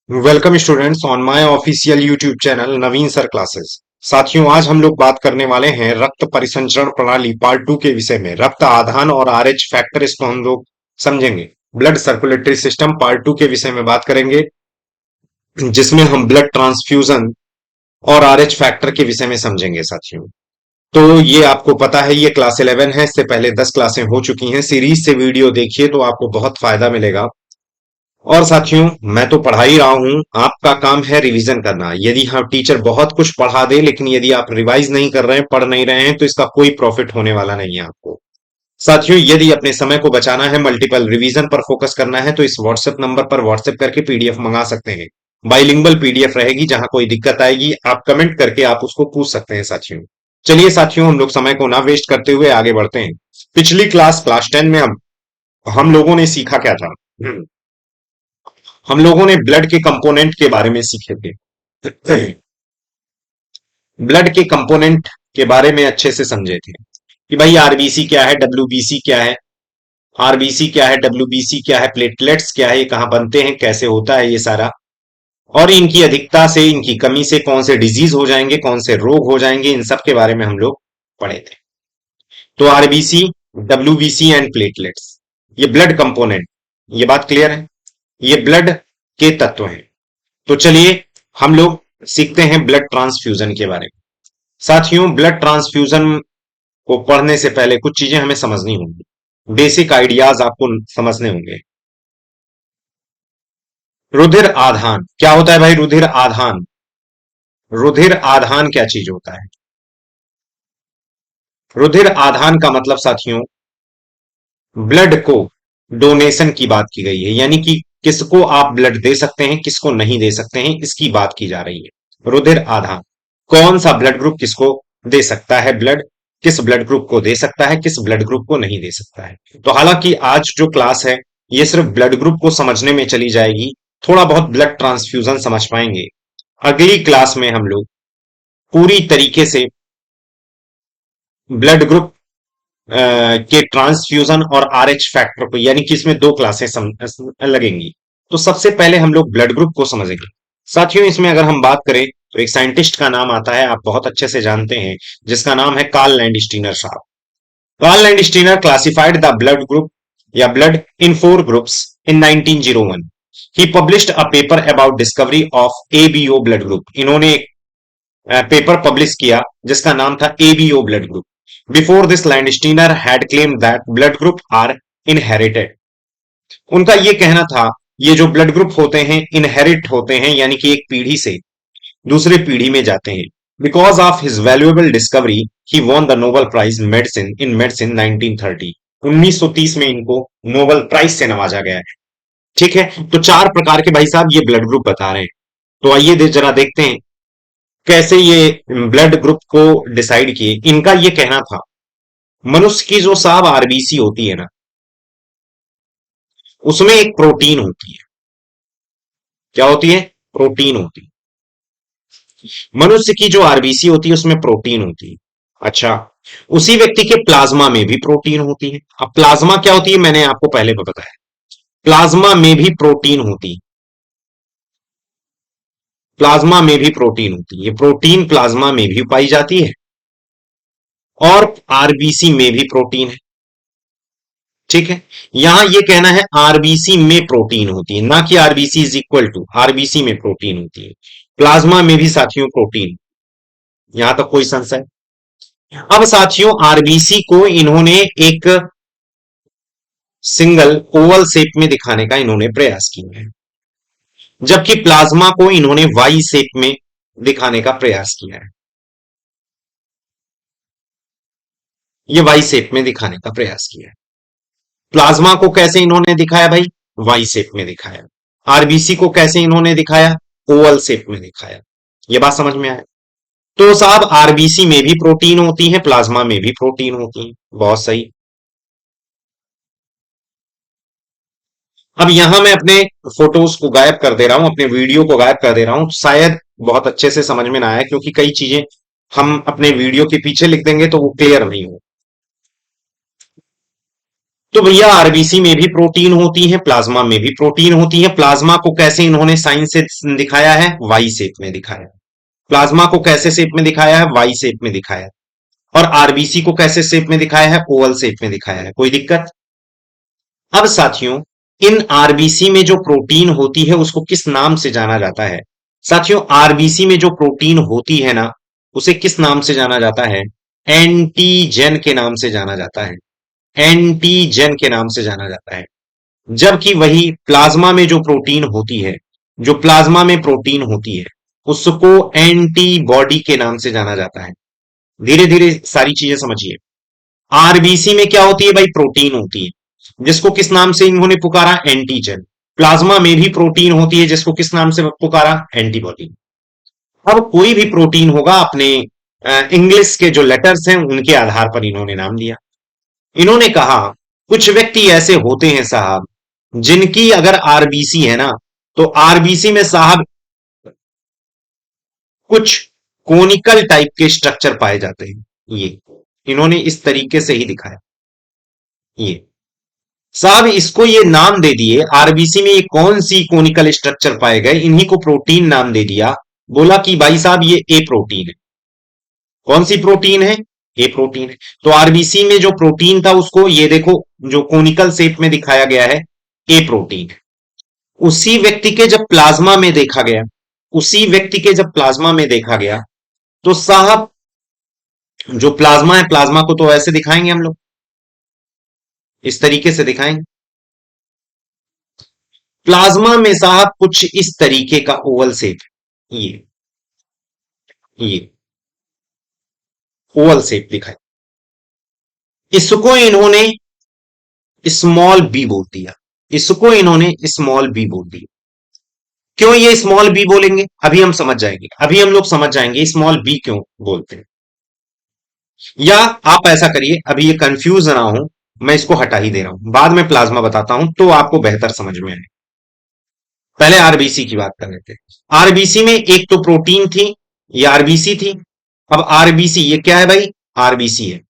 Welcome students on my official YouTube channel Naveen sir classes. साथियों, आज हम लोग बात करने वाले हैं रक्त परिसंचरण प्रणाली पार्ट 2 के विषय में। रक्त आधान और आरएच फैक्टर, इसको हम लोग समझेंगे। ब्लड सर्कुलेटरी सिस्टम पार्ट 2 के विषय में बात करेंगे, जिसमें हम ब्लड ट्रांसफ्यूजन और आरएच फैक्टर के विषय में समझेंगे। साथियों, तो ये आपको पता है, ये क्लास 11 है। इससे पहले 10 क्लासें हो चुकी हैं। सीरीज से वीडियो देखिए तो आपको बहुत फायदा मिलेगा। और साथियों, मैं तो पढ़ा ही रहा हूं, आपका काम है रिवीजन करना। यदि हाँ, टीचर बहुत कुछ पढ़ा दे लेकिन यदि आप रिवाइज नहीं कर रहे हैं, पढ़ नहीं रहे हैं, तो इसका कोई प्रॉफिट होने वाला नहीं है आपको। साथियों, यदि अपने समय को बचाना है, मल्टीपल रिवीजन पर फोकस करना है, तो इस व्हाट्सएप नंबर पर व्हाट्सएप करके पीडीएफ मंगा सकते हैं। बाइलिंगुअल पीडीएफ रहेगी। जहां कोई दिक्कत आएगी आप कमेंट करके आप उसको पूछ सकते हैं। साथियों, चलिए साथियों, हम लोग समय को ना वेस्ट करते हुए आगे बढ़ते हैं। पिछली क्लास 10 में हम लोगों ने सीखा क्या था? हम लोगों ने ब्लड के कंपोनेंट के बारे में सीखे थे। ब्लड के कंपोनेंट के बारे में अच्छे से समझे थे कि भाई आरबीसी क्या है, डब्ल्यूबीसी क्या है, आरबीसी क्या है, डब्ल्यूबीसी क्या है, प्लेटलेट्स क्या है, ये कहां बनते हैं, कैसे होता है ये सारा, और इनकी अधिकता से, इनकी कमी से कौन से डिजीज हो जाएंगे, कौन से रोग हो जाएंगे, इन सब के बारे में हम लोग पढ़े थे। तो आरबीसी, डब्ल्यूबीसी एंड प्लेटलेट्स, ये ब्लड कंपोनेंट, ये बात क्लियर है, ये ब्लड के तत्व हैं। तो चलिए हम लोग सीखते हैं ब्लड ट्रांसफ्यूजन के बारे में। साथियों, ब्लड ट्रांसफ्यूजन को पढ़ने से पहले कुछ चीजें हमें समझनी होंगी। बेसिक आइडियाज आपको समझने होंगे। रुधिर आधान क्या होता है भाई? रुधिर आधान, रुधिर आधान क्या चीज होता है? रुधिर आधान का मतलब साथियों, ब्लड को डोनेशन की बात की गई है, यानी कि किसको आप ब्लड दे सकते हैं, किसको नहीं दे सकते हैं, इसकी बात की जा रही है। रुधिर आधान, कौन सा ब्लड ग्रुप किसको दे सकता है ब्लड, किस ब्लड ग्रुप को दे सकता है, किस ब्लड ग्रुप को नहीं दे सकता है। तो हालांकि आज जो क्लास है ये सिर्फ ब्लड ग्रुप को समझने में चली जाएगी, थोड़ा बहुत ब्लड ट्रांसफ्यूजन समझ पाएंगे। अगली क्लास में हम लोग पूरी तरीके से ब्लड ग्रुप के ट्रांसफ्यूजन और आरएच फैक्टर को, यानी कि इसमें दो क्लासें लगेंगी। तो सबसे पहले हम लोग ब्लड ग्रुप को समझेंगे। साथियों, इसमें अगर हम बात करें तो एक साइंटिस्ट का नाम आता है, आप बहुत अच्छे से जानते हैं, जिसका नाम है कार्ल लैंडस्टीनर साहब। Karl Landsteiner classified the blood group या blood in 4 groups in 1901। He published a paper about discovery of ABO blood group. इन्होंने एक पेपर पब्लिश किया जिसका नाम था ABO blood group. Before this Landsteiner had claimed that blood group are inherited. उनका ये कहना था, ये जो ब्लड ग्रुप होते हैं इनहेरिट होते हैं, यानी कि एक पीढ़ी से दूसरे पीढ़ी में जाते हैं। Because of his valuable discovery he won the Nobel prize medicine 1930। 1930 में इनको नोबेल प्राइज से नवाजा गया है। ठीक है, तो चार प्रकार के भाई साहब ये ब्लड ग्रुप बता रहे हैं। तो आइए जरा देखते हैं कैसे ये ब्लड ग्रुप को डिसाइड किए। इनका ये कहना था, मनुष्य की जो साहब आरबीसी होती है ना, उसमें एक प्रोटीन होती है। क्या होती है? प्रोटीन होती है। मनुष्य की जो आरबीसी होती है उसमें प्रोटीन होती है। अच्छा, उसी व्यक्ति के प्लाज्मा में भी प्रोटीन होती है। अब प्लाज्मा क्या होती है मैंने आपको पहले बताया, प्लाज्मा में भी प्रोटीन होती है। प्लाज्मा में भी प्रोटीन होती है, ये प्रोटीन प्लाज्मा में भी पाई जाती है और आरबीसी में भी प्रोटीन है। ठीक है, यहां ये कहना है आरबीसी में प्रोटीन होती है, ना कि RBC is equal to, RBC में प्रोटीन होती है। प्लाज्मा में भी साथियों प्रोटीन, यहां तक कोई संशय? अब साथियों, आरबीसी को इन्होंने एक सिंगल ओवल शेप में दिखाने का इन्होंने प्रयास किया है, जबकि प्लाज्मा को इन्होंने वाई शेप में दिखाने का प्रयास किया है। ये वाई शेप में दिखाने का प्रयास किया है। प्लाज्मा को कैसे इन्होंने दिखाया भाई? वाई शेप में दिखाया। आरबीसी को कैसे इन्होंने दिखाया? ओवल शेप में दिखाया। ये बात समझ में आया? तो साहब, आरबीसी में भी प्रोटीन होती है, प्लाज्मा में भी प्रोटीन होती है। बहुत सही। अब यहां मैं अपने फोटोज को गायब कर दे रहा हूं, अपने वीडियो को गायब कर दे रहा हूं। शायद बहुत अच्छे से समझ में ना आया, क्योंकि कई चीजें हम अपने वीडियो के पीछे लिख देंगे तो वो क्लियर नहीं हो। तो भैया आरबीसी में भी प्रोटीन होती है, प्लाज्मा में भी प्रोटीन होती है। प्लाज्मा को कैसे इन्होंने साइन से दिखाया है? वाई शेप में दिखाया है। प्लाज्मा को कैसे शेप में दिखाया है? वाई शेप में दिखाया है। और आरबीसी को कैसे शेप में दिखाया है? ओवल शेप में दिखाया है। कोई दिक्कत? अब साथियों, इन आरबीसी में जो प्रोटीन होती है उसको किस नाम से जाना जाता है? साथियों, आरबीसी में जो प्रोटीन होती है ना, उसे किस नाम से जाना जाता है? एंटीजन के नाम से जाना जाता है। एंटीजन के नाम से जाना जाता है। जबकि वही प्लाज्मा में जो प्रोटीन होती है, जो प्लाज्मा में प्रोटीन होती है, उसको एंटीबॉडी के नाम से जाना जाता है। धीरे धीरे सारी चीजें समझिए। आरबीसी में क्या होती है भाई? प्रोटीन होती है, जिसको किस नाम से इन्होंने पुकारा? एंटीजन। प्लाज्मा में भी प्रोटीन होती है, जिसको किस नाम से पुकारा? एंटीबॉडी। अब कोई भी प्रोटीन होगा, अपने इंग्लिश के जो लेटर्स हैं उनके आधार पर इन्होंने नाम दिया। इन्होंने कहा कुछ व्यक्ति ऐसे होते हैं साहब, जिनकी अगर आरबीसी है ना, तो आरबीसी में साहब कुछ कोनिकल टाइप के स्ट्रक्चर पाए जाते हैं। ये इन्होंने इस तरीके से ही दिखाया। ये साहब इसको ये नाम दे दिए, आरबीसी में ये कौन सी कोनिकल स्ट्रक्चर पाए गए, इन्हीं को प्रोटीन नाम दे दिया। बोला कि भाई साहब ये ए प्रोटीन है। कौन सी प्रोटीन है? ए प्रोटीन है। तो आरबीसी में जो प्रोटीन था उसको ये देखो, जो कोनिकल शेप में दिखाया गया है, ए प्रोटीन। उसी व्यक्ति के जब प्लाज्मा में देखा गया, उसी व्यक्ति के जब प्लाज्मा में देखा गया, तो साहब जो प्लाज्मा है, प्लाज्मा को तो ऐसे दिखाएंगे हम लोग, इस तरीके से दिखाएंगे। प्लाज्मा में साहब कुछ इस तरीके का ओवल शेप, ये ओवल शेप दिखाई। इसको इन्होंने स्मॉल बी बोल दिया। इसको इन्होंने स्मॉल बी बोल दिया। क्यों ये स्मॉल बी बोलेंगे? अभी हम समझ जाएंगे, अभी हम लोग समझ जाएंगे स्मॉल बी क्यों बोलते हैं। या आप ऐसा करिए, अभी ये कंफ्यूज ना हो, मैं इसको हटा ही दे रहा हूं, बाद में प्लाज्मा बताता हूं तो आपको बेहतर समझ में आए। पहले आरबीसी की बात कर रहे थे। आरबीसी में एक तो प्रोटीन थी, ये आरबीसी थी। अब आरबीसी ये क्या है भाई? आरबीसी है।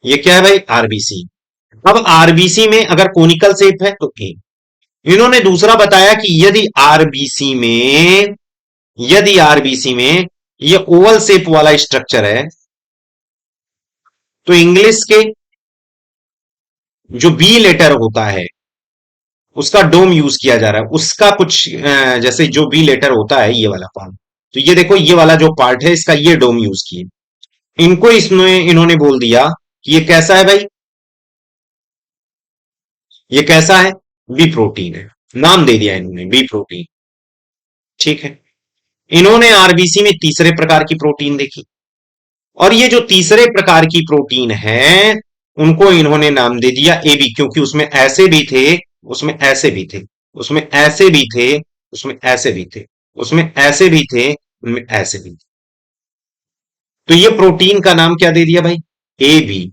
ये क्या है भाई? आरबीसी। अब आरबीसी में अगर कोनिकल शेप है तो ए। इन्होंने दूसरा बताया कि यदि आरबीसी में ये ओवल शेप वाला स्ट्रक्चर है, तो इंग्लिश के जो बी लेटर होता है उसका डोम यूज किया जा रहा है। उसका कुछ जैसे जो बी लेटर होता है ये वाला पार्ट, तो ये देखो ये वाला जो पार्ट है इसका ये डोम यूज किए। इनको इसमें इन्होंने बोल दिया कि ये कैसा है भाई? ये कैसा है? बी प्रोटीन है। नाम दे दिया इन्होंने बी प्रोटीन। ठीक है। इन्होंने आरबीसी में तीसरे प्रकार की प्रोटीन देखी, और ये जो तीसरे प्रकार की प्रोटीन है उनको इन्होंने नाम दे दिया ए बी, क्योंकि उसमें ऐसे भी थे, उसमें ऐसे भी थे, उसमें ऐसे भी थे, उसमें ऐसे भी थे, उसमें ऐसे भी थे, उनमें ऐसे भी थे। तो ये प्रोटीन का नाम क्या दे दिया भाई? A B.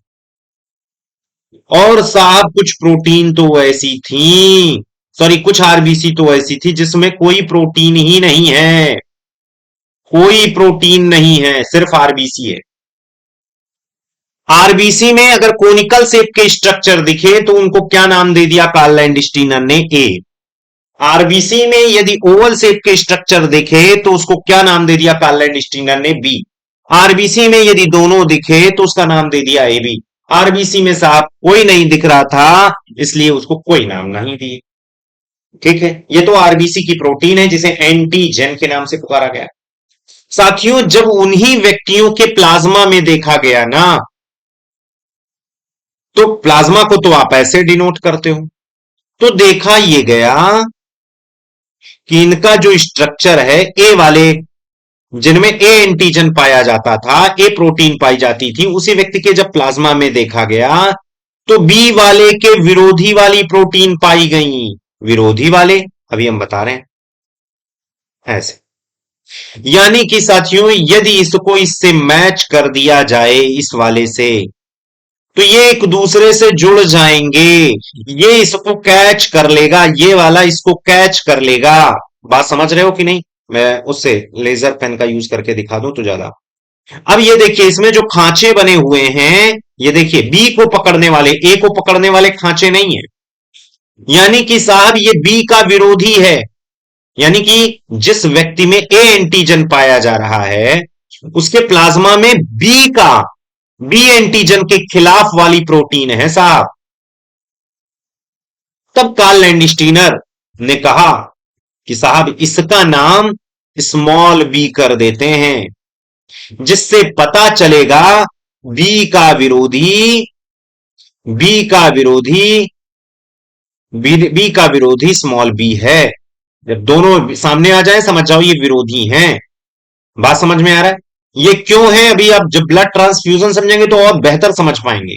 और साहब कुछ प्रोटीन तो ऐसी थी, सॉरी कुछ आरबीसी तो ऐसी थी जिसमें कोई प्रोटीन ही नहीं है। कोई प्रोटीन नहीं है, सिर्फ आरबीसी है। आरबीसी में अगर कोनिकल शेप के स्ट्रक्चर दिखे तो उनको क्या नाम दे दिया कार्ल लैंडस्टीनर ने? ए। आरबीसी में यदि ओवल शेप के स्ट्रक्चर दिखे तो उसको क्या नाम दे दिया कार्ल लैंडस्टीनर ने? बी। आरबीसी में यदि दोनों दिखे तो उसका नाम दे दिया ए बी। आरबीसी में साहब कोई नहीं दिख रहा था, इसलिए उसको कोई नाम नहीं दिए। ठीक है, ये तो आरबीसी की प्रोटीन है जिसे एंटीजन के नाम से पुकारा गया। साथियों, जब उन्हीं व्यक्तियों के प्लाज्मा में देखा गया ना, तो प्लाज्मा को तो आप ऐसे डिनोट करते हो, तो देखा ये गया कि इनका जो स्ट्रक्चर है, ए वाले जिनमें ए एंटीजन पाया जाता था, ए प्रोटीन पाई जाती थी, उसी व्यक्ति के जब प्लाज्मा में देखा गया तो बी वाले के विरोधी वाली प्रोटीन पाई गई। विरोधी वाले अभी हम बता रहे हैं ऐसे। यानी कि साथियों, यदि इसको इससे मैच कर दिया जाए इस वाले से, तो ये एक दूसरे से जुड़ जाएंगे। ये इसको कैच कर लेगा, ये वाला इसको कैच कर लेगा। बात समझ रहे हो कि नहीं? मैं उससे लेजर पेन का यूज करके दिखा दूं तो ज्यादा अब ये देखिए इसमें जो खांचे बने हुए हैं, ये देखिए बी को पकड़ने वाले, ए को पकड़ने वाले खांचे नहीं है। यानी कि साहब ये बी का विरोधी है। यानी कि जिस व्यक्ति में ए एंटीजन पाया जा रहा है, उसके प्लाज्मा में बी एंटीजन के खिलाफ वाली प्रोटीन है साहब। तब कार्ल लैंडस्टीनर ने कहा कि साहब इसका नाम स्मॉल बी कर देते हैं, जिससे पता चलेगा बी का विरोधी बी का विरोधी बी का विरोधी स्मॉल बी है। जब दोनों सामने आ जाए समझ जाओ ये विरोधी हैं। बात समझ में आ रहा है? ये क्यों है, अभी आप जब ब्लड ट्रांसफ्यूजन समझेंगे तो और बेहतर समझ पाएंगे।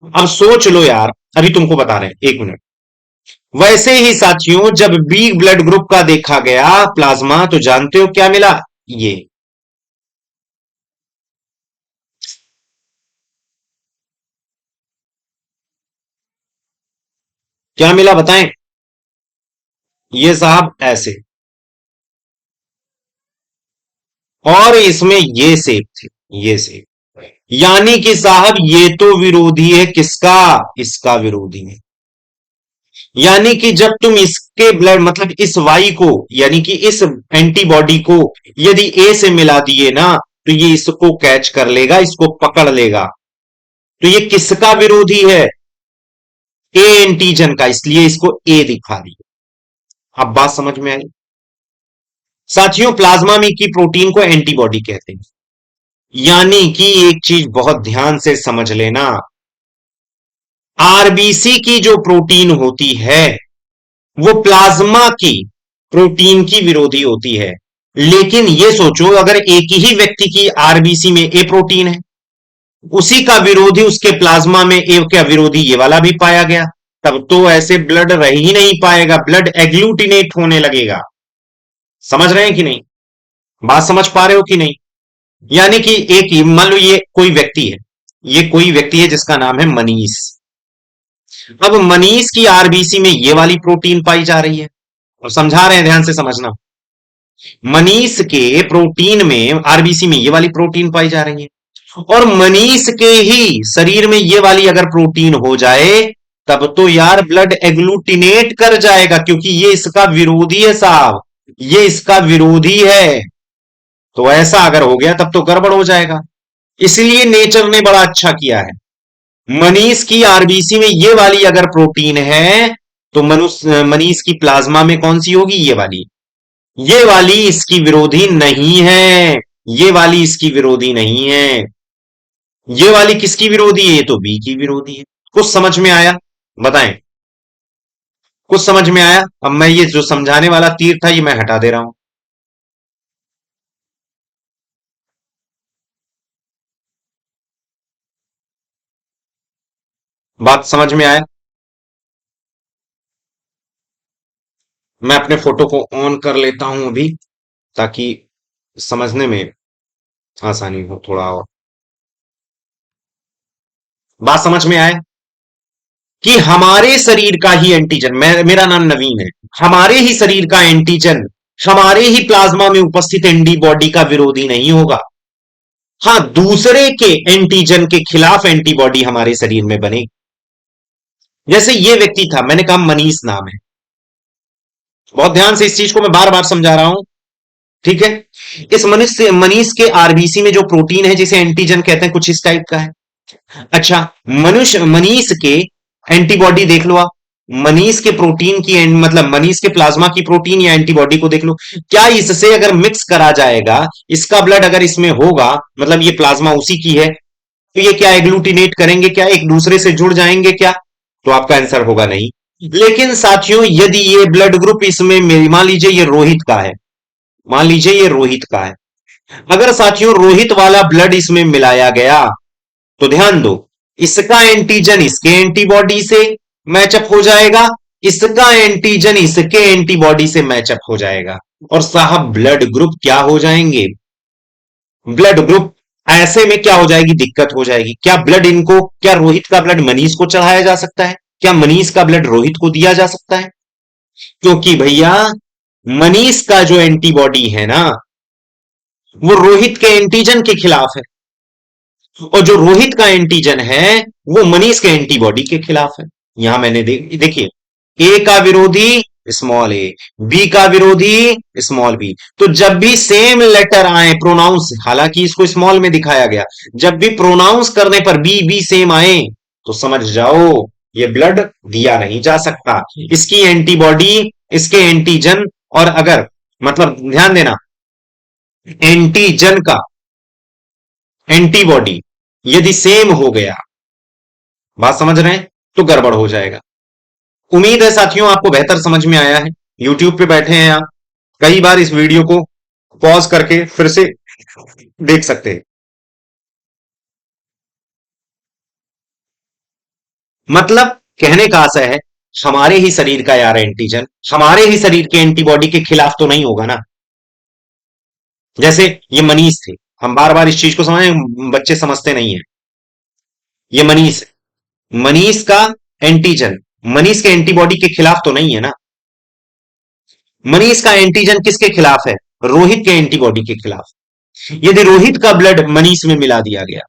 अब सोच लो यार, अभी तुमको बता रहे हैं, एक मिनट। वैसे ही साथियों जब बी ब्लड ग्रुप का देखा गया प्लाज्मा, तो जानते हो क्या मिला? ये क्या मिला बताएं? ये साहब ऐसे, और इसमें ये सेप थे, ये सेप। यानी कि साहब ये तो विरोधी है किसका? इसका विरोधी है। यानी कि जब तुम इसके ब्लड मतलब इस वाई को, यानी कि इस एंटीबॉडी को यदि ए से मिला दिए ना, तो ये इसको कैच कर लेगा, इसको पकड़ लेगा। तो ये किसका विरोधी है? ए एंटीजन का, इसलिए इसको ए दिखा दिया। अब बात समझ में आई? साथियों प्लाज्मा में की प्रोटीन को एंटीबॉडी कहते हैं। यानी कि एक चीज बहुत ध्यान से समझ लेना, आरबीसी की जो प्रोटीन होती है वो प्लाज्मा की प्रोटीन की विरोधी होती है। लेकिन ये सोचो अगर एक ही व्यक्ति की आरबीसी में ए प्रोटीन है, उसी का विरोधी उसके प्लाज्मा में ए का विरोधी ये वाला भी पाया गया, तब तो ऐसे ब्लड रह ही नहीं पाएगा, ब्लड एग्लूटिनेट होने लगेगा। समझ रहे हैं कि नहीं? बात समझ पा रहे हो कि नहीं? यानी कि एक मान लो ये कोई व्यक्ति है, ये कोई व्यक्ति है जिसका नाम है मनीष। अब मनीष की आरबीसी में ये वाली प्रोटीन पाई जा रही है, और समझा रहे हैं ध्यान से समझना। मनीष के प्रोटीन में आरबीसी में ये वाली प्रोटीन पाई जा रही है, और मनीष के ही शरीर में ये वाली अगर प्रोटीन हो जाए, तब तो यार ब्लड एग्लूटिनेट कर जाएगा, क्योंकि ये इसका विरोधी है साहब, ये इसका विरोधी है। तो ऐसा अगर हो गया तब तो गड़बड़ हो जाएगा। इसलिए नेचर ने बड़ा अच्छा किया है, मनीष की आरबीसी में ये वाली अगर प्रोटीन है, तो मनीष की प्लाज्मा में कौन सी होगी? ये वाली। ये वाली इसकी विरोधी नहीं है, ये वाली इसकी विरोधी नहीं है। ये वाली किसकी विरोधी है? ये तो बी की विरोधी है। कुछ समझ में आया? बताएं, कुछ समझ में आया? अब मैं ये जो समझाने वाला तीर था ये मैं हटा दे रहा हूं। बात समझ में आया? मैं अपने फोटो को ऑन कर लेता हूं अभी, ताकि समझने में आसानी हो थोड़ा और। बात समझ में आए कि हमारे शरीर का ही एंटीजन, मेरा नाम नवीन है, हमारे ही शरीर का एंटीजन हमारे ही प्लाज्मा में उपस्थित एंटीबॉडी का विरोधी नहीं होगा। हाँ, दूसरे के एंटीजन के खिलाफ एंटीबॉडी हमारे शरीर में बनेगी। जैसे ये व्यक्ति था, मैंने कहा मनीष नाम है, बहुत ध्यान से इस चीज को मैं बार बार समझा रहा हूं, ठीक है? इस मनीष के आरबीसी में जो प्रोटीन है जिसे एंटीजन कहते हैं, कुछ इस टाइप का है। अच्छा, मनीष के एंटीबॉडी देख लो आप, मनीष के प्रोटीन की मतलब मनीष के प्लाज्मा की प्रोटीन या एंटीबॉडी को देख लो। क्या इससे अगर मिक्स करा जाएगा, इसका ब्लड अगर इसमें होगा, मतलब ये प्लाज्मा उसी की है, तो ये क्या एग्लूटिनेट करेंगे? क्या एक दूसरे से जुड़ जाएंगे क्या? तो आपका आंसर होगा नहीं। लेकिन साथियों यदि ये ब्लड ग्रुप इसमें मान लीजिए ये रोहित का है, मान लीजिए ये रोहित का है, अगर साथियों रोहित वाला ब्लड इसमें मिलाया गया, तो ध्यान दो, इसका एंटीजन इसके एंटीबॉडी से मैचअप हो जाएगा, इसका एंटीजन इसके एंटीबॉडी से मैचअप हो जाएगा, और साहब ब्लड ग्रुप क्या हो जाएंगे? ब्लड ग्रुप ऐसे में क्या हो जाएगी? दिक्कत हो जाएगी। क्या ब्लड इनको, क्या रोहित का ब्लड मनीष को चढ़ाया जा सकता है? क्या मनीष का ब्लड रोहित को दिया जा सकता है? क्योंकि भैया मनीष का जो एंटीबॉडी है ना, वो रोहित के एंटीजन के खिलाफ है, और जो रोहित का एंटीजन है वो मनीष के एंटीबॉडी के खिलाफ है। यहां मैंने देखिए, ए का विरोधी स्मॉल ए, बी का विरोधी स्मॉल बी। तो जब भी सेम लेटर आए प्रोनाउंस, हालांकि इसको स्मॉल में दिखाया गया, जब भी प्रोनाउंस करने पर बी बी सेम आए तो समझ जाओ ये ब्लड दिया नहीं जा सकता। इसकी एंटीबॉडी, इसके एंटीजन, और अगर, मतलब ध्यान देना, एंटीजन का एंटीबॉडी यदि सेम हो गया, बात समझ रहे हैं, तो गड़बड़ हो जाएगा। उम्मीद है साथियों आपको बेहतर समझ में आया है। यूट्यूब पे बैठे हैं आप, कई बार इस वीडियो को पॉज करके फिर से देख सकते हैं। मतलब कहने का आशय है, हमारे ही शरीर का यार एंटीजन हमारे ही शरीर के एंटीबॉडी के खिलाफ तो नहीं होगा ना। जैसे ये मनीष थे, हम बार बार इस चीज को समझें, बच्चे समझते नहीं है। ये मनीष है, मनीष का एंटीजन मनीष के एंटीबॉडी के खिलाफ तो नहीं है ना। मनीष का एंटीजन किसके खिलाफ है? रोहित के एंटीबॉडी के खिलाफ। यदि रोहित का ब्लड मनीष में मिला दिया गया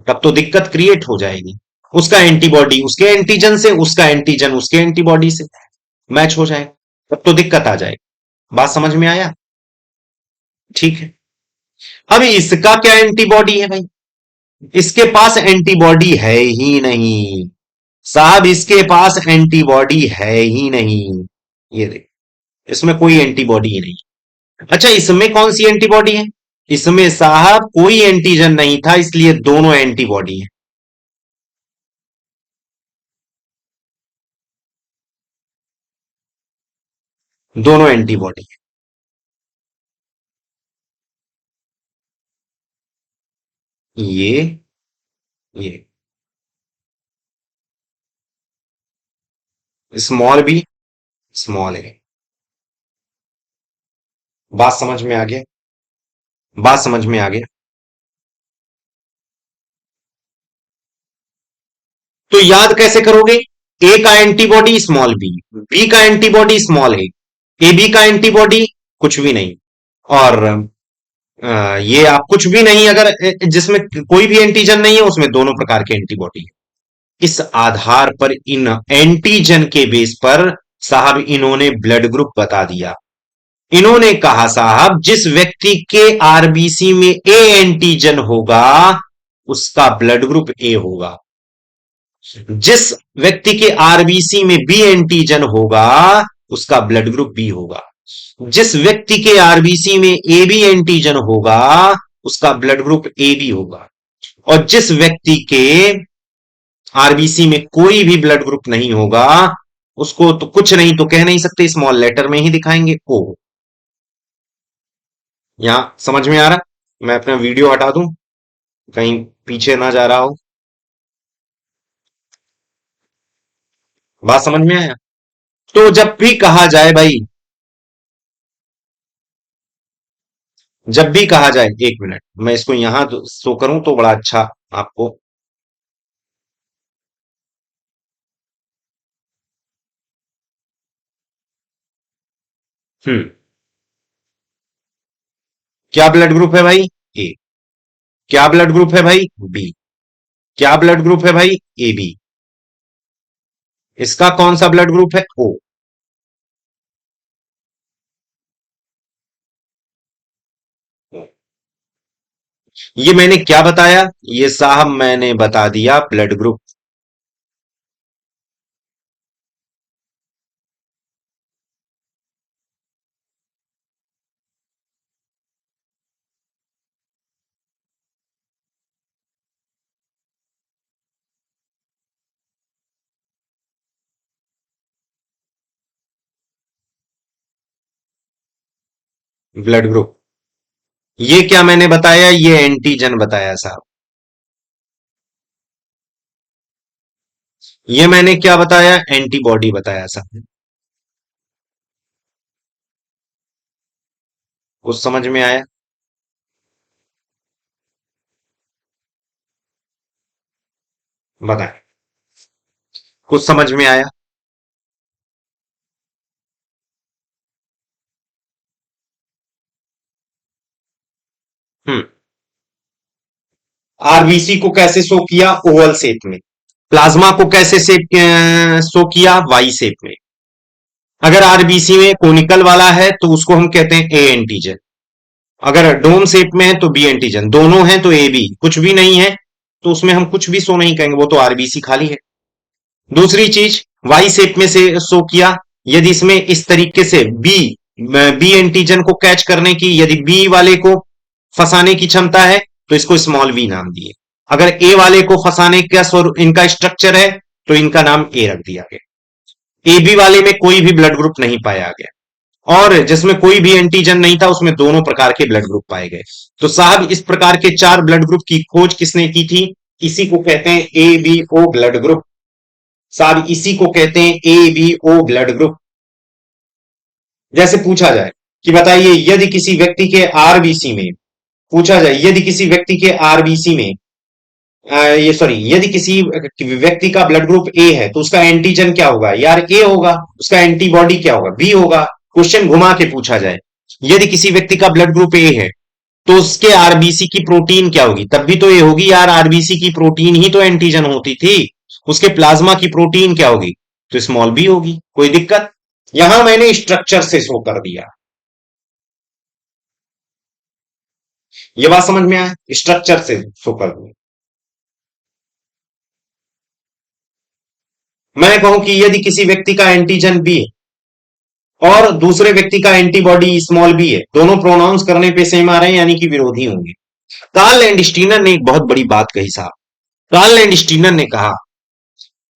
तब तो दिक्कत क्रिएट हो जाएगी। उसका एंटीबॉडी उसके एंटीजन से, उसका एंटीजन उसके एंटीबॉडी से मैच हो जाए, तब तो दिक्कत आ जाएगी। बात समझ में आया? ठीक है। अब इसका क्या एंटीबॉडी है भाई? इसके पास एंटीबॉडी है ही नहीं साहब, इसके पास एंटीबॉडी है ही नहीं। ये देख, इसमें कोई एंटीबॉडी ही नहीं। अच्छा, इसमें कौन सी एंटीबॉडी है? इसमें साहब कोई एंटीजन नहीं था, इसलिए दोनों एंटीबॉडी है। दोनों एंटीबॉडी। ये स्मॉल बी, स्मॉल ए। बात समझ में आ गया? बात समझ में आ गया? तो याद कैसे करोगे? ए का एंटीबॉडी स्मॉल बी, बी का एंटीबॉडी स्मॉल ए बी का एंटीबॉडी कुछ भी नहीं। और ये आप कुछ भी नहीं, अगर जिसमें कोई भी एंटीजन नहीं है उसमें दोनों प्रकार के एंटीबॉडी है। इस आधार पर, इन एंटीजन के बेस पर साहब इन्होंने ब्लड ग्रुप बता दिया। इन्होंने कहा साहब जिस व्यक्ति के आरबीसी में ए एंटीजन होगा उसका ब्लड ग्रुप ए होगा, जिस व्यक्ति के आरबीसी में बी एंटीजन होगा उसका ब्लड ग्रुप बी होगा, जिस व्यक्ति के आरबीसी में ए बी एंटीजन होगा उसका ब्लड ग्रुप ए बी होगा, और जिस व्यक्ति के आरबीसी में कोई भी ब्लड ग्रुप नहीं होगा उसको तो कुछ नहीं तो कह नहीं सकते, स्मॉल लेटर में ही दिखाएंगे ओ। यहां समझ में आ रहा? मैं अपना वीडियो हटा दूं, कहीं पीछे ना जा रहा हो। बात समझ में आया? तो जब भी कहा जाए भाई, जब भी कहा जाए, एक मिनट मैं इसको यहां शो करूं तो बड़ा अच्छा आपको। हम्म। क्या ब्लड ग्रुप है भाई? ए। क्या ब्लड ग्रुप है भाई? बी। क्या ब्लड ग्रुप है भाई? A B. इसका कौन सा ब्लड ग्रुप है? ओ। ये मैंने क्या बताया? ये साहब मैंने बता दिया ब्लड ग्रुप। Blood group. ये क्या मैंने बताया? ये एंटीजन बताया साहब। ये मैंने क्या बताया? एंटीबॉडी बताया साहब। कुछ समझ में आया? बताएं। कुछ समझ में आया? हम्म आरबीसी को कैसे शो किया? ओवल शेप में। प्लाज्मा को कैसे शो किया? वाई शेप में। अगर आरबीसी में कोनिकल वाला है तो उसको हम कहते हैं ए एंटीजन। अगर डोम शेप में है तो बी एंटीजन। दोनों हैं तो ए बी। कुछ भी नहीं है तो उसमें हम कुछ भी शो नहीं कहेंगे, वो तो आरबीसी खाली है। दूसरी चीज, वाई शेप में से शो किया। यदि इसमें इस तरीके से बी बी एंटीजन को कैच करने की, यदि बी वाले को फंसाने की क्षमता है तो इसको स्मॉल वी नाम दिए। अगर ए वाले को फंसाने का स्वरूप इनका स्ट्रक्चर है तो इनका नाम ए रख दिया गया। ए बी वाले में कोई भी ब्लड ग्रुप नहीं पाया गया, और जिसमें कोई भी एंटीजन नहीं था उसमें दोनों प्रकार के ब्लड ग्रुप पाए गए। तो साहब इस प्रकार के 4 ब्लड ग्रुप की खोज किसने की थी? इसी को कहते हैं A B O blood group. साहब इसी को कहते हैं A B O blood group. जैसे पूछा जाए कि बताइए, यदि किसी व्यक्ति के आरबीसी में, पूछा जाए यदि किसी व्यक्ति के आरबीसी में ये सॉरी यदि किसी व्यक्ति का ब्लड ग्रुप ए है तो उसका एंटीजन क्या होगा? यार ए होगा। उसका एंटीबॉडी क्या होगा? बी होगा। क्वेश्चन घुमा के पूछा जाए, यदि किसी व्यक्ति का ब्लड ग्रुप ए है तो उसके आरबीसी की प्रोटीन क्या होगी? तब भी तो ए होगी यार, आरबीसी की प्रोटीन ही तो एंटीजन होती थी। उसके प्लाज्मा की प्रोटीन क्या होगी? तो स्मॉल बी होगी। कोई दिक्कत? यहां मैंने स्ट्रक्चर से शो कर दिया। ये बात समझ में आया? स्ट्रक्चर से शो कर दिया। मैं कहूं कि यदि किसी व्यक्ति का एंटीजन बी है और दूसरे व्यक्ति का एंटीबॉडी स्मॉल बी है, दोनों प्रोनाउंस करने पे सेम आ रहे हैं, यानी कि विरोधी होंगे। कार्ल लैंडस्टीनर ने एक बहुत बड़ी बात कही साहब। कार्ल लैंडस्टीनर ने कहा,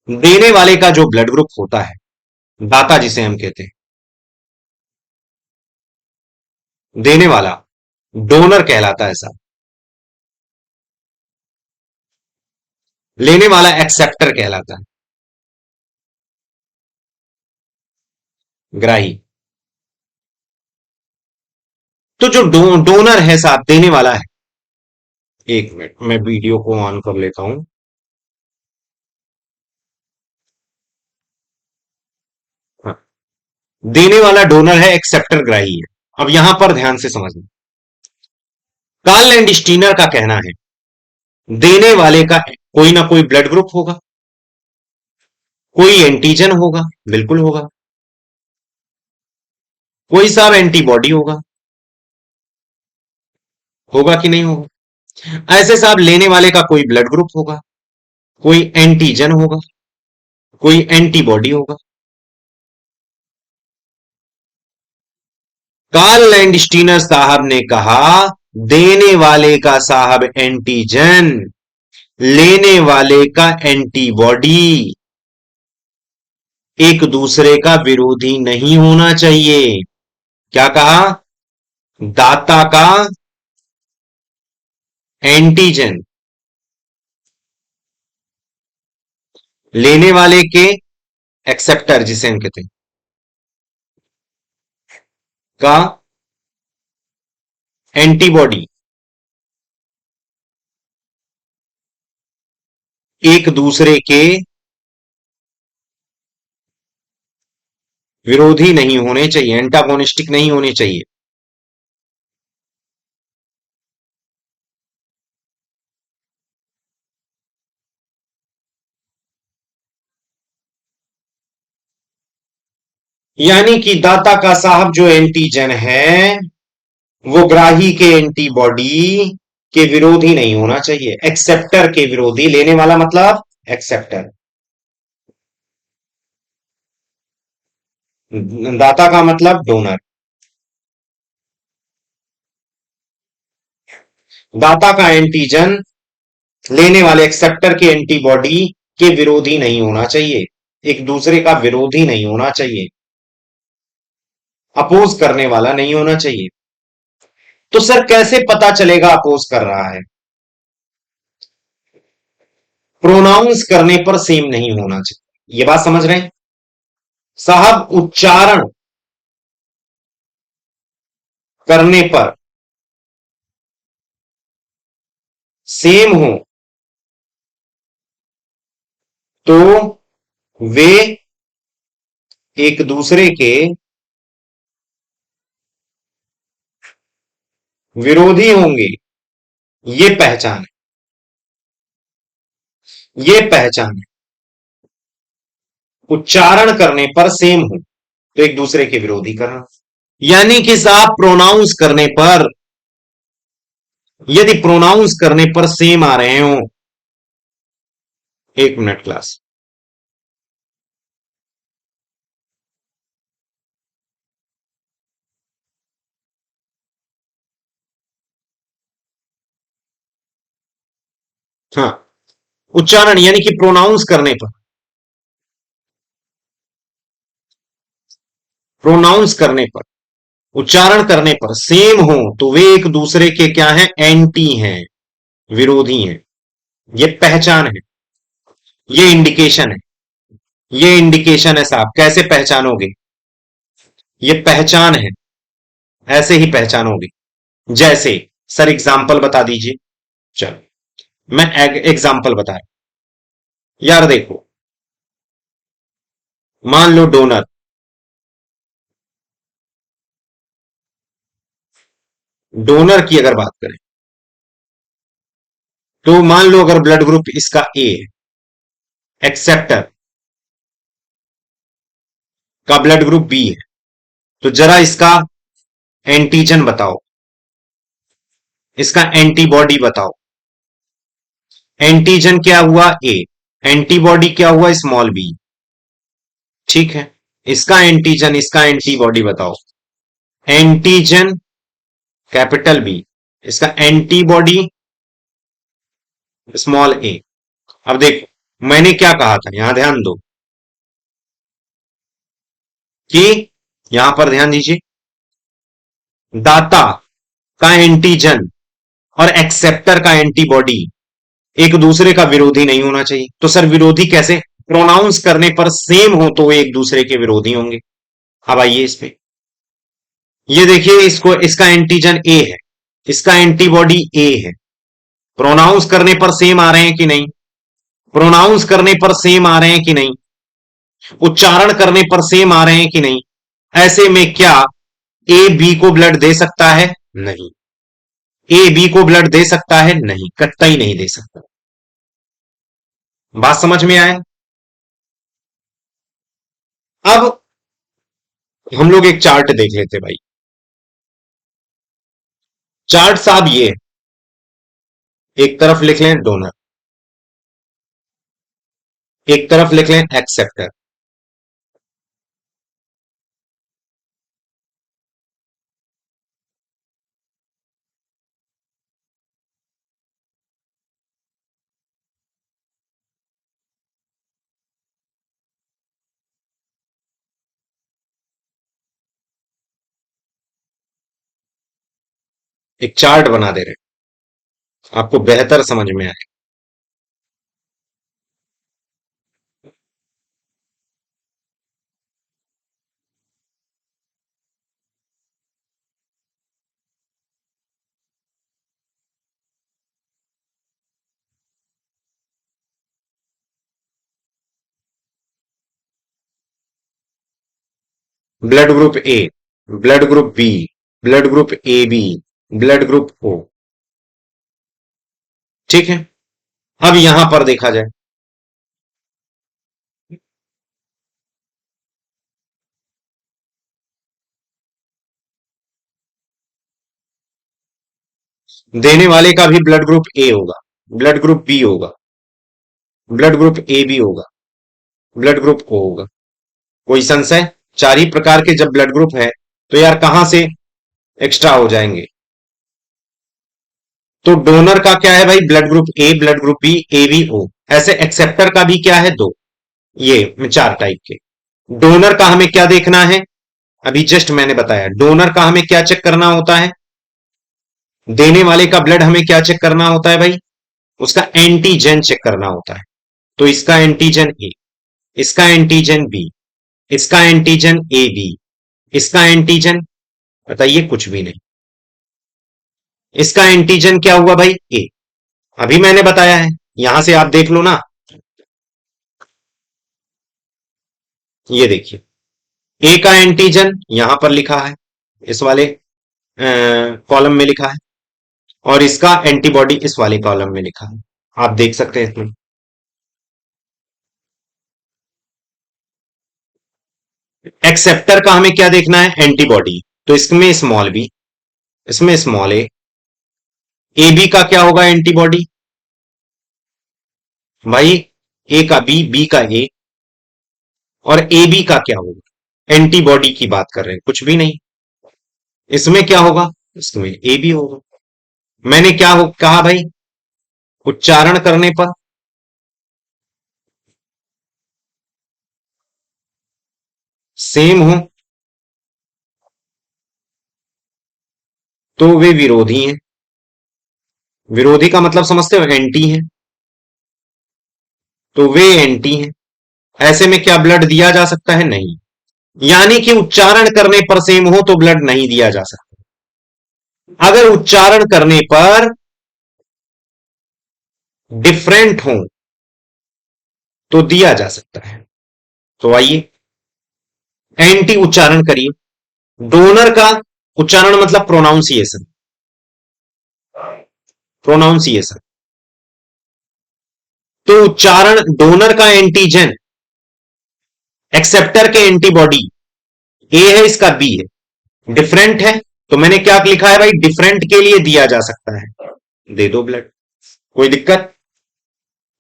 देने वाले का जो ब्लड ग्रुप होता है, दाता जिसे हम कहते हैं, देने वाला डोनर कहलाता है साहब। लेने वाला एक्सेप्टर कहलाता है, ग्राही। तो जो डोनर है साहब, देने वाला है। एक मिनट, मैं वीडियो को ऑन कर लेता हूं। हाँ। देने वाला डोनर है, एक्सेप्टर ग्राही है। अब यहां पर ध्यान से समझना। कार्ल एंड स्टीनर का कहना है, देने वाले का कोई ना कोई ब्लड ग्रुप होगा, कोई एंटीजन होगा, बिल्कुल होगा, कोई साहब एंटीबॉडी होगा। होगा कि नहीं होगा? ऐसे साहब लेने वाले का कोई ब्लड ग्रुप होगा, कोई एंटीजन होगा, कोई एंटीबॉडी होगा। कार्ल एंड स्टीनर साहब ने कहा, देने वाले का साहब एंटीजन, लेने वाले का एंटीबॉडी एक दूसरे का विरोधी नहीं होना चाहिए। क्या कहा? दाता का एंटीजन, लेने वाले के एक्सेप्टर जिसे हम कहते हैं, का एंटीबॉडी एक दूसरे के विरोधी नहीं होने चाहिए, एंटागोनिस्टिक नहीं होने चाहिए। यानी कि दाता का साहब जो एंटीजन है वो ग्राही के एंटीबॉडी के विरोधी नहीं होना चाहिए, एक्सेप्टर के विरोधी। लेने वाला मतलब एक्सेप्टर, दाता का मतलब डोनर। दाता का एंटीजन लेने वाले एक्सेप्टर के एंटीबॉडी के विरोधी नहीं होना चाहिए, एक दूसरे का विरोधी नहीं होना चाहिए, अपोज करने वाला नहीं होना चाहिए। तो सर कैसे पता चलेगा अपोज कर रहा है? प्रोनाउंस करने पर सेम नहीं होना चाहिए। ये बात समझ रहे हैं साहब? उच्चारण करने पर सेम हो तो वे एक दूसरे के विरोधी होंगे। ये पहचान है, ये पहचान है। उच्चारण करने पर सेम हो तो एक दूसरे के विरोधी करना। यानी कि साहब प्रोनाउंस करने पर, यदि प्रोनाउंस करने पर सेम आ रहे हो। 1 मिनट क्लास। हाँ, उच्चारण यानी कि प्रोनाउंस करने पर, प्रोनाउंस करने पर, उच्चारण करने पर सेम हो तो वे एक दूसरे के क्या हैं? एंटी हैं, विरोधी हैं। ये पहचान है, ये इंडिकेशन है, ये इंडिकेशन है साहब। कैसे पहचानोगे? ये पहचान है, ऐसे ही पहचानोगे। जैसे सर एग्जाम्पल बता दीजिए। चलो मैं एग्जाम्पल बता रहा हूं। यार देखो, मान लो डोनर, डोनर की अगर बात करें तो मान लो अगर ब्लड ग्रुप इसका ए है, एक्सेप्टर का ब्लड ग्रुप बी है, तो जरा इसका एंटीजन बताओ, इसका एंटीबॉडी बताओ। एंटीजन क्या हुआ? ए। एंटीबॉडी क्या हुआ? Small B. ठीक है, इसका एंटीजन, इसका एंटीबॉडी बताओ। एंटीजन कैपिटल बी, इसका एंटीबॉडी स्मॉल ए। अब देखो मैंने क्या कहा था, यहां ध्यान दो कि, यहां पर ध्यान दीजिए, दाता का एंटीजन और एक्सेप्टर का एंटीबॉडी एक दूसरे का विरोधी नहीं होना चाहिए। तो सर विरोधी कैसे? प्रोनाउंस करने पर सेम हो तो वे एक दूसरे के विरोधी होंगे। अब आइए इस पे, ये देखिए, इसको, इसका एंटीजन ए है, इसका एंटीबॉडी ए है। प्रोनाउंस करने पर सेम आ रहे हैं कि नहीं? प्रोनाउंस करने पर सेम आ रहे हैं कि नहीं? उच्चारण करने पर सेम आ रहे हैं कि नहीं? ऐसे में क्या ए बी को ब्लड दे सकता है? नहीं। ए बी को ब्लड दे सकता है? नहीं, कतई नहीं दे सकता। बात समझ में आए? अब हम लोग एक चार्ट देख लेते भाई। चार्ट साहब ये, एक तरफ लिख लें डोनर, एक तरफ लिख लें एक्सेप्टर। एक चार्ट बना दे रहे हैं, आपको बेहतर समझ में आए। Blood group A, blood group B, blood group A B, blood group O. ठीक है, अब यहां पर देखा जाए, देने वाले का भी ब्लड ग्रुप ए होगा, ब्लड ग्रुप बी होगा, ब्लड ग्रुप ए बी होगा, ब्लड ग्रुप ओ होगा। कोई संशय? चार ही प्रकार के जब ब्लड ग्रुप है तो यार कहां से एक्स्ट्रा हो जाएंगे? तो डोनर का क्या है भाई? Blood group A, blood group B, A B O. ऐसे एक्सेप्टर का भी क्या है? दो। ये चार टाइप के। डोनर का हमें क्या देखना है? अभी जस्ट मैंने बताया, डोनर का हमें क्या चेक करना होता है? देने वाले का ब्लड हमें क्या चेक करना होता है भाई? उसका एंटीजन चेक करना होता है। तो इसका एंटीजन ए, इसका एंटीजन बी, इसका एंटीजन ए बी, इसका एंटीजन, बताइए कुछ भी नहीं। इसका एंटीजन क्या हुआ भाई? ए। अभी मैंने बताया है, यहां से आप देख लो ना। ये देखिए, ए का एंटीजन यहां पर लिखा है, इस वाले कॉलम में लिखा है, और इसका एंटीबॉडी इस वाले कॉलम में लिखा है, आप देख सकते हैं इसमें। एक्सेप्टर का हमें क्या देखना है, एंटीबॉडी, तो इसमें स्मॉल बी, इसमें स्मॉल ए बी का क्या होगा एंटीबॉडी, भाई ए का बी, बी का ए, और ए बी का क्या होगा, एंटीबॉडी की बात कर रहे हैं, कुछ भी नहीं। इसमें क्या होगा, इसमें ए बी होगा। मैंने क्या कहा भाई, उच्चारण करने पर सेम हो तो वे विरोधी हैं। विरोधी का मतलब समझते हो, एंटी हैं, तो वे एंटी हैं। ऐसे में क्या ब्लड दिया जा सकता है, नहीं। यानी कि उच्चारण करने पर सेम हो तो ब्लड नहीं दिया जा सकता। अगर उच्चारण करने पर डिफरेंट हो तो दिया जा सकता है। तो आइए एंटी उच्चारण करिए। डोनर का उच्चारण मतलब प्रोनाउंसिएशन, प्रोनाउंसिएशन। तो उच्चारण डोनर का एंटीजन, एक्सेप्टर के एंटीबॉडी, ए है इसका बी है, डिफरेंट है, तो मैंने क्या लिखा है भाई, डिफरेंट के लिए दिया जा सकता है, दे दो ब्लड। कोई दिक्कत,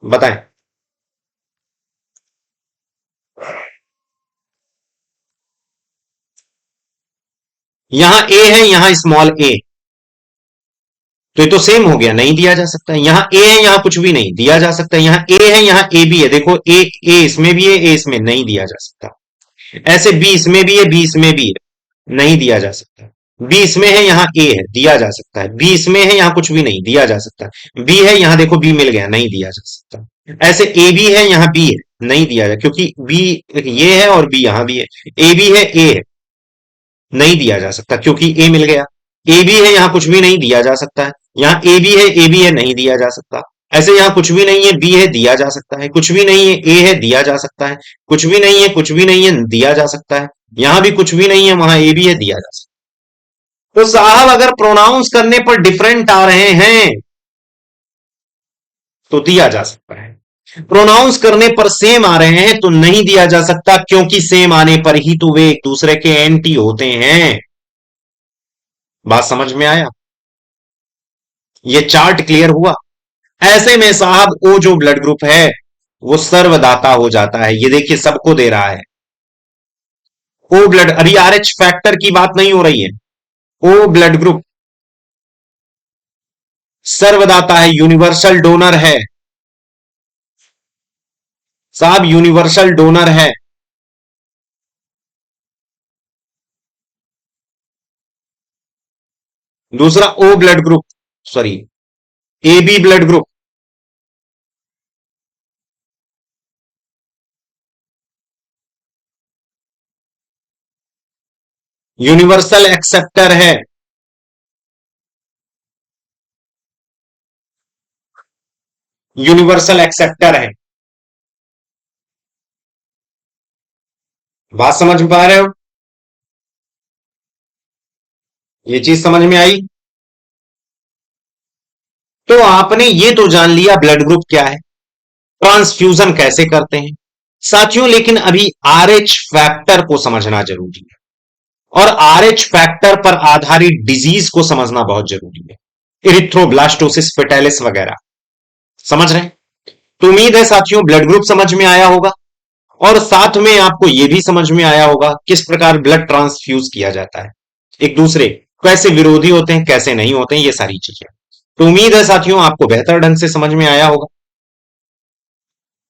बताएं। यहां ए है, यहां स्मॉल ए, तो ये तो सेम हो गया, नहीं दिया जा सकता है। यहां ए है, यहां कुछ भी नहीं दिया जा सकता है। यहां ए है, यहां ए भी है, देखो ए, ए इसमें भी है, ए इसमें नहीं दिया जा सकता। ऐसे बी इसमें भी है, बी इसमें भी है, नहीं दिया जा सकता। बी इसमें है, यहां ए है, दिया जा सकता है। बी इसमें है, यहां कुछ भी नहीं दिया जा सकता। बी है, यहां देखो बी मिल गया, नहीं दिया जा सकता। ऐसे ए बी है, यहां बी है, नहीं दिया जा, क्योंकि बी ये है और बी यहां भी है। ए बी है, ए है, नहीं दिया जा सकता क्योंकि ए मिल गया। ए भी है, यहां कुछ भी नहीं दिया जा सकता है। यहां ए भी है, ए भी है, नहीं दिया जा सकता। ऐसे यहां कुछ भी नहीं है, बी है, दिया जा सकता है। कुछ भी नहीं है, ए है, दिया जा सकता है। कुछ भी नहीं है, कुछ भी नहीं है, दिया जा सकता है। यहां भी कुछ भी नहीं है, वहां ए भी है, दिया जा सकता है। तो साहब अगर प्रोनाउंस करने पर डिफरेंट आ रहे हैं तो दिया जा सकता है। प्रोनाउंस करने पर सेम आ रहे हैं तो नहीं दिया जा सकता, क्योंकि सेम आने पर ही तो वे एक दूसरे के एंटी होते हैं। बात समझ में आया, ये चार्ट क्लियर हुआ। ऐसे में साहब ओ जो ब्लड ग्रुप है वो सर्वदाता हो जाता है। ये देखिए सबको दे रहा है ओ ब्लड, अभी आरएच फैक्टर की बात नहीं हो रही है। ओ ब्लड ग्रुप सर्वदाता है, यूनिवर्सल डोनर है साहब, यूनिवर्सल डोनर है। दूसरा O blood group, sorry A B blood group universal acceptor है। यूनिवर्सल एक्सेप्टर है। बात समझ पा रहे हो, ये चीज समझ में आई। तो आपने ये तो जान लिया ब्लड ग्रुप क्या है, ट्रांसफ्यूजन कैसे करते हैं साथियों, लेकिन अभी आरएच फैक्टर को समझना जरूरी है, और आरएच फैक्टर पर आधारित डिजीज को समझना बहुत जरूरी है, इरिथ्रोब्लास्टोसिस फेटालिस वगैरह। समझ रहे हैं। तो उम्मीद है साथियों ब्लड ग्रुप समझ में आया होगा, और साथ में आपको यह भी समझ में आया होगा किस प्रकार ब्लड ट्रांसफ्यूज किया जाता है एक दूसरे, कैसे विरोधी होते हैं, कैसे नहीं होते हैं, ये सारी चीजें। तो उम्मीद है साथियों आपको बेहतर ढंग से समझ में आया होगा।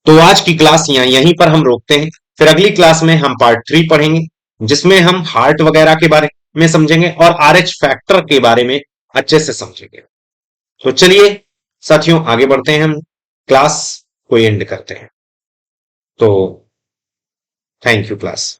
तो आज की क्लास यहीं पर हम रोकते हैं, फिर अगली क्लास में हम पार्ट 3 पढ़ेंगे, जिसमें हम हार्ट वगैरह के बारे में समझेंगे और आरएच फैक्टर के बारे में अच्छे से समझेंगे। तो चलिए साथियों आगे बढ़ते हैं, हम क्लास को एंड करते हैं। तो थैंक यू क्लास।